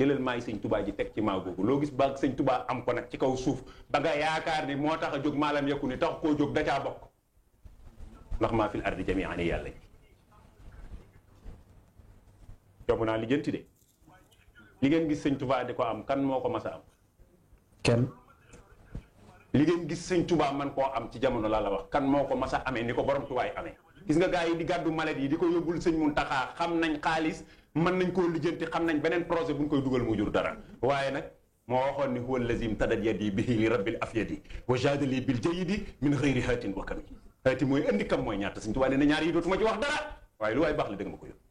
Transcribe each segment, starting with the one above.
jëlal maay sëñ Tuubaa ji teg ci maa googu loo gis ba sëñ Tuubaa am ko nag ci kaw suuf ba nga yaakaar ni moo tax a jóg maalam yekku ni tax koo jóg da caa bokk ndax maa fil ardi jamii'an yàlla ji yomb naa lijjanti de li ngeen gis sëñ Tuubaa di ko am kan moo ko mas a am kenn li ngeen gis sëñ Tuubaa man koo am ci jamono laa la wax kan moo ko mas a amee ni ko borom Tuubaa yi amee gis nga gars yi di gàddu malet yi di ko yóbbul sëñ Muntaxaa xam nañ xaalis mën nañ koo lijjanti xam nañ beneen projet bu ñu koy dugal mu jur dara waaye nag moo waxoon ni huwa allazim tadat yadi bihi li rabbil afyadi wa jadali bil jayidi min xëyri haatin wa kami haati mooy andi kam mooy ñaata sëñ Tuubaa ne na ñaar yi dootuma ci wax dara waaye lu waay baax la dëgg ma ko yóbbu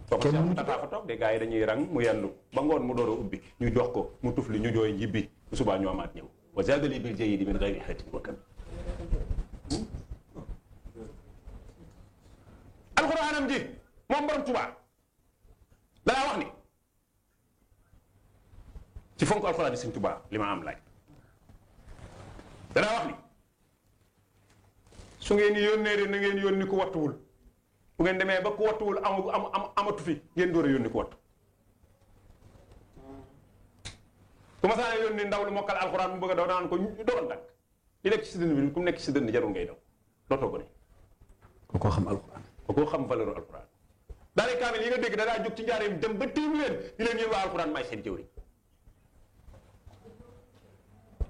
toog si am tataa fa toog de gars yi dañuy rang mu yendu ba ngoon mu door a ubbi ñu jox ko mu tuf li ñu jooy njibbi bu subaa ñu amaat ñëw wa jadali bil jayidi min xëyri haatin wa kami alxuraanam ji moom borom Tuubaa danaa wax ni ci fonk alxuraan yi sëñ Tuubaa li ma am laaj danaa wax ni su ngeen yónnee de na ngeen yónni ko wattuwul bu ngeen demee ba ku wattuwul amatu fi ngeen door a yónni ko wattu su ma saa yónni ndaw lu mokkal alxuraan mu bëgg a daw naan ko dogal nag li nekk ci si dënn bi ku mu nekk ci si dënn jarul ngay daw dootoo ko ne koo xam alxuraan koo xam valeur alxuraan daanaka kaamil yi nga dégg da ngaa jóg ci njaareem dem ba tiim leen di leen yéen waa alxuraan may seen jëwriñ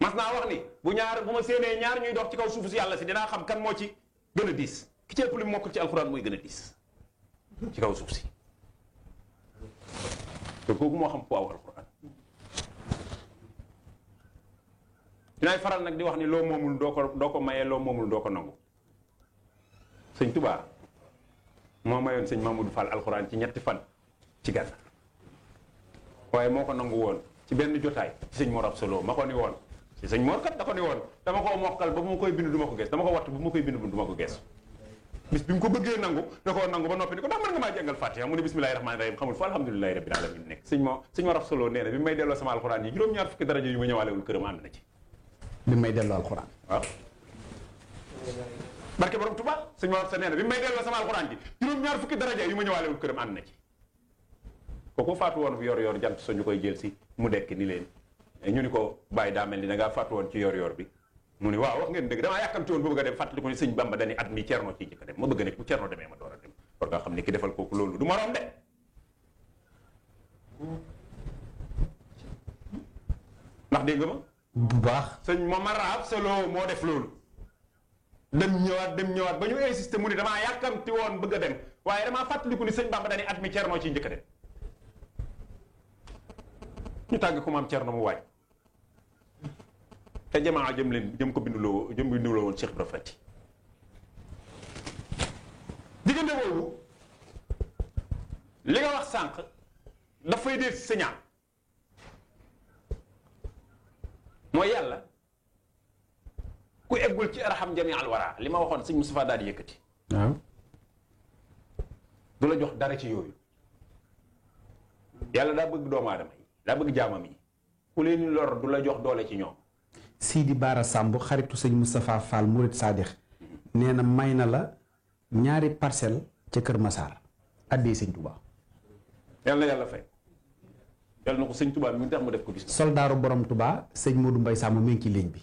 mas naa wax ni bu ma séenee ñaar ñuy dox ci kaw suuf si yàlla si dinaa xam kan moo ci gën a diis ki ci ëpp li mokkal ci alxuraan mooy gën a diis ci kaw suuf si te kooku moo xam poids alxuraan dinaay faral nag di wax ni loo moomul doo ko mayee loo moomul doo ko nangu sëñ Tuubaa moo mayoon sëñ Mamadou Fall alxuraan ci ñetti fan ci Gànnaar waaye moo ko nangu woon ci benn jotaay ci sëñ Mor Absolo ma ko ni woon ci sëñ Mor kat da ko ni woon dama ko mokkal ba mu koy bind du ma ko gees dama ko wattu ba mu koy bind du ma ko gees bis bi mu ko bëggee nangu da koo nangu ba noppi ni ko ndax mën nga maa jàngal Fatiha mu ne bismillahi rahmaani rahim xamul fa alhamdulilahi rabbil alamin nekk sëñ Mor Absolo nee na bi may delloo sama alxuraan yi juróom-ñaar fukki daraja yu ma ñëwaalewul këram ànd na ci bi may delloo alxuraan waaw barke borom Tuubaa sëñ Mor Absolo nee na bi may delloo sama alxuraan ji juróom-ñaar fukki daraja yu ma ñëwaalewul këram ànd na ci kooku faatu woon fi yor jant so ñu koy jël si mu dekk ni leen ñu ni ko bàyyi daa mel ni da ngaa faatu woon ci yor bi mu ni waaw wax ngeen dëgg damaa yàkkamti woon ba bëgg a dem fàttali ko ni sëñ Bamba dani at mi Cerno ciy njëkk a dem ma bëgg ne bu Cerno demee ma door a dem war nga xam ne ki defal kooku loolu du moroom de ndax dégg nga ma bu baax sëñ Momar Absolo moo def loolu dem ñëwaat ba ñu insisté mu ni damaa yàkkamti woon bëgg a dem waaye damaa fàttaliku ni sëñ Bamba dani at mi Cerno ciy njëkk a dem ñu tàgg ko maam Cerno mu waaj te jamaa jëm ko binduloo woon Cheikh Ibra Fati diggante boobu li nga wax sànq dafay dee signal mooy yàlla ku eggul ci arham jami al wara li ma waxoon sëñ Moustapha daal di yëkkati waaw du la jox dara ci yooyu yàlla daa bëgg doomu aadama yi daa bëgg jaamam yi ku leen lor du la jox doole ci ñoom Sidi Baara Samb xaritu sëñ Moustapha Fall Murid Sadix nee na may na la ñaari parcelle ca Kër Massar addee sëñ Touba. yàlla na yàlla fay yàlla na ko sëñ Touba mi tax mu def ko gis. soldaaru borom Touba sëñ Modou Mbaye Samb mi ngi ci ligne bi.